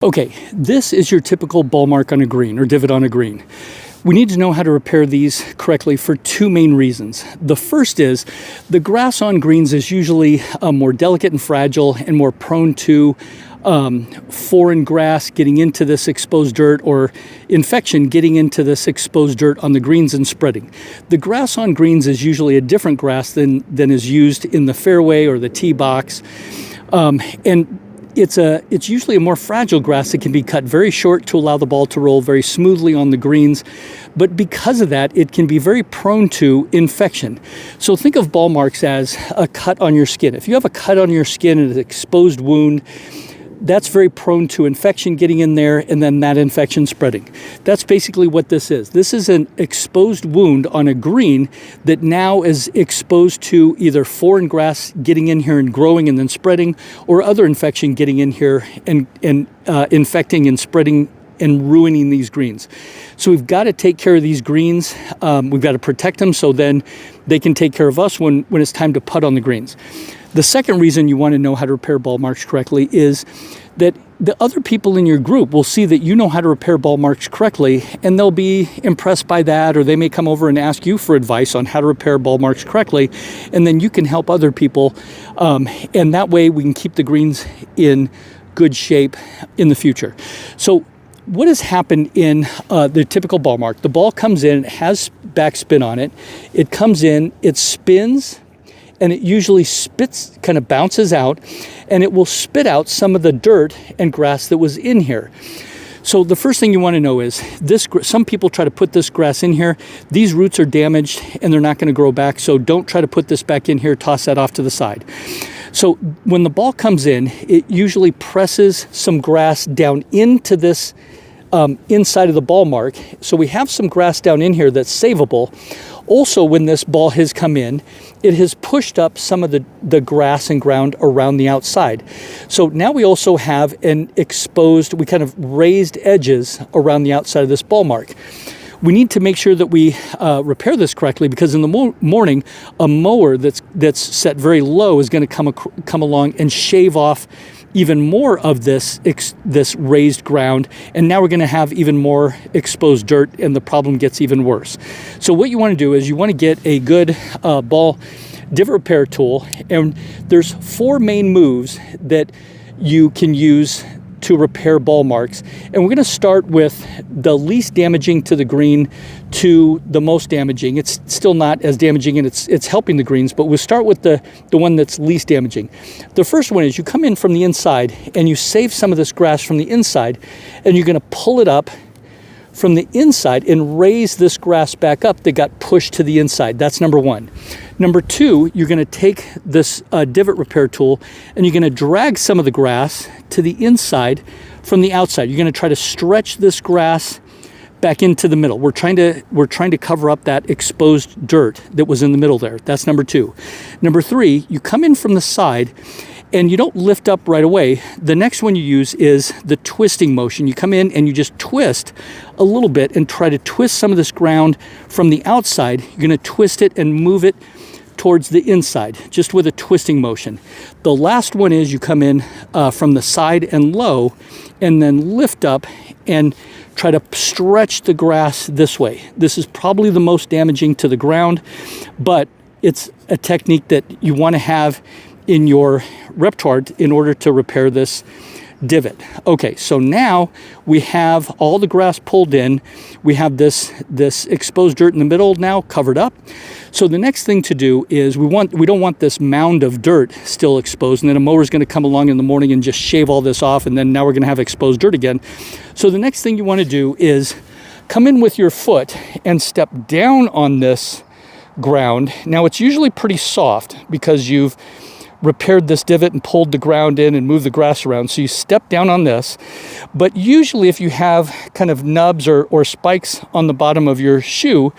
Okay, this is your typical ball mark on a green or divot on a green. We need to know how to repair these correctly for two main reasons. The first is the grass on greens is usually more delicate and fragile and more prone to foreign grass getting into this exposed dirt or infection getting into this exposed dirt on the greens and spreading. The grass on greens is usually a different grass than is used in the fairway or the tee box. It's usually a more fragile grass that can be cut very short to allow the ball to roll very smoothly on the greens. But because of that, it can be very prone to infection. So think of ball marks as a cut on your skin. If you have a cut on your skin and an exposed wound, that's very prone to infection getting in there and then that infection spreading. That's basically what this is. This is an exposed wound on a green that now is exposed to either foreign grass getting in here and growing and then spreading, or other infection getting in here and infecting and spreading and ruining these greens. So we've got to take care of these greens. We've got to protect them so then they can take care of us when it's time to putt on the greens. The second reason you want to know how to repair ball marks correctly is that the other people in your group will see that you know how to repair ball marks correctly, and they'll be impressed by that, or they may come over and ask you for advice on how to repair ball marks correctly, and then you can help other people, and that way we can keep the greens in good shape in the future. So what has happened in the typical ball mark? The ball comes in, it has backspin on it. It comes in, it spins, and it usually spits, kind of bounces out, and it will spit out some of the dirt and grass that was in here. So the first thing you want to know is this. Some people try to put this grass in here. These roots are damaged and they're not going to grow back. So don't try to put this back in here. Toss that off to the side. So when the ball comes in, it usually presses some grass down into this inside of the ball mark. So we have some grass down in here that's savable. Also, when this ball has come in, it has pushed up some of the grass and ground around the outside. So now we also have an exposed, we kind of raised edges around the outside of this ball mark. We need to make sure that we repair this correctly, because in the morning, a mower that's set very low is going to come along and shave off even more of this raised ground, and now we're going to have even more exposed dirt, and the problem gets even worse. So what you want to do is you want to get a good ball divot repair tool, and there's four main moves that you can use to repair ball marks, and we're going to start with the least damaging to the green to the most damaging. It's still not as damaging, and it's helping the greens, but we'll start with the one that's least damaging. The first one is you come in from the inside and you save some of this grass from the inside, and you're going to pull it up from the inside and raise this grass back up that got pushed to the inside. That's number one. Number two, you're going to take this divot repair tool and you're going to drag some of the grass to the inside from the outside. You're going to try to stretch this grass back into the middle. We're trying to cover up that exposed dirt that was in the middle there. That's number two. Number three, you come in from the side and you don't lift up right away. The next one you use is the twisting motion. You come in and you just twist a little bit and try to twist some of this ground from the outside. You're going to twist it and move it towards the inside, just with a twisting motion. The last one is you come in from the side and low, and then lift up and try to stretch the grass this way. This is probably the most damaging to the ground, but it's a technique that you want to have in your repertoire in order to repair this divot. Okay, so now we have all the grass pulled in. We have this exposed dirt in the middle now covered up. So the next thing to do is we don't want this mound of dirt still exposed, and then a mower is going to come along in the morning and just shave all this off, and then now we're going to have exposed dirt again. So the next thing you want to do is come in with your foot and step down on this ground. Now it's usually pretty soft because you've repaired this divot and pulled the ground in and moved the grass around. So you step down on this. But usually if you have kind of nubs or spikes on the bottom of your shoe,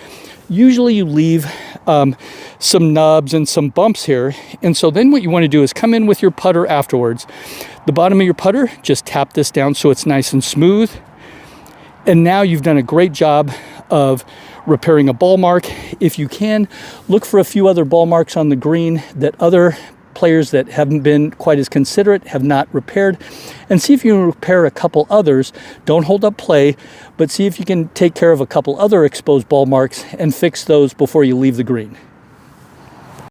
usually you leave some nubs and some bumps here. And so then what you want to do is come in with your putter afterwards. The bottom of your putter, just tap this down so it's nice and smooth. And now you've done a great job of repairing a ball mark. If you can, look for a few other ball marks on the green that other players that haven't been quite as considerate, have not repaired, and see if you can repair a couple others. Don't hold up play, but see if you can take care of a couple other exposed ball marks and fix those before you leave the green.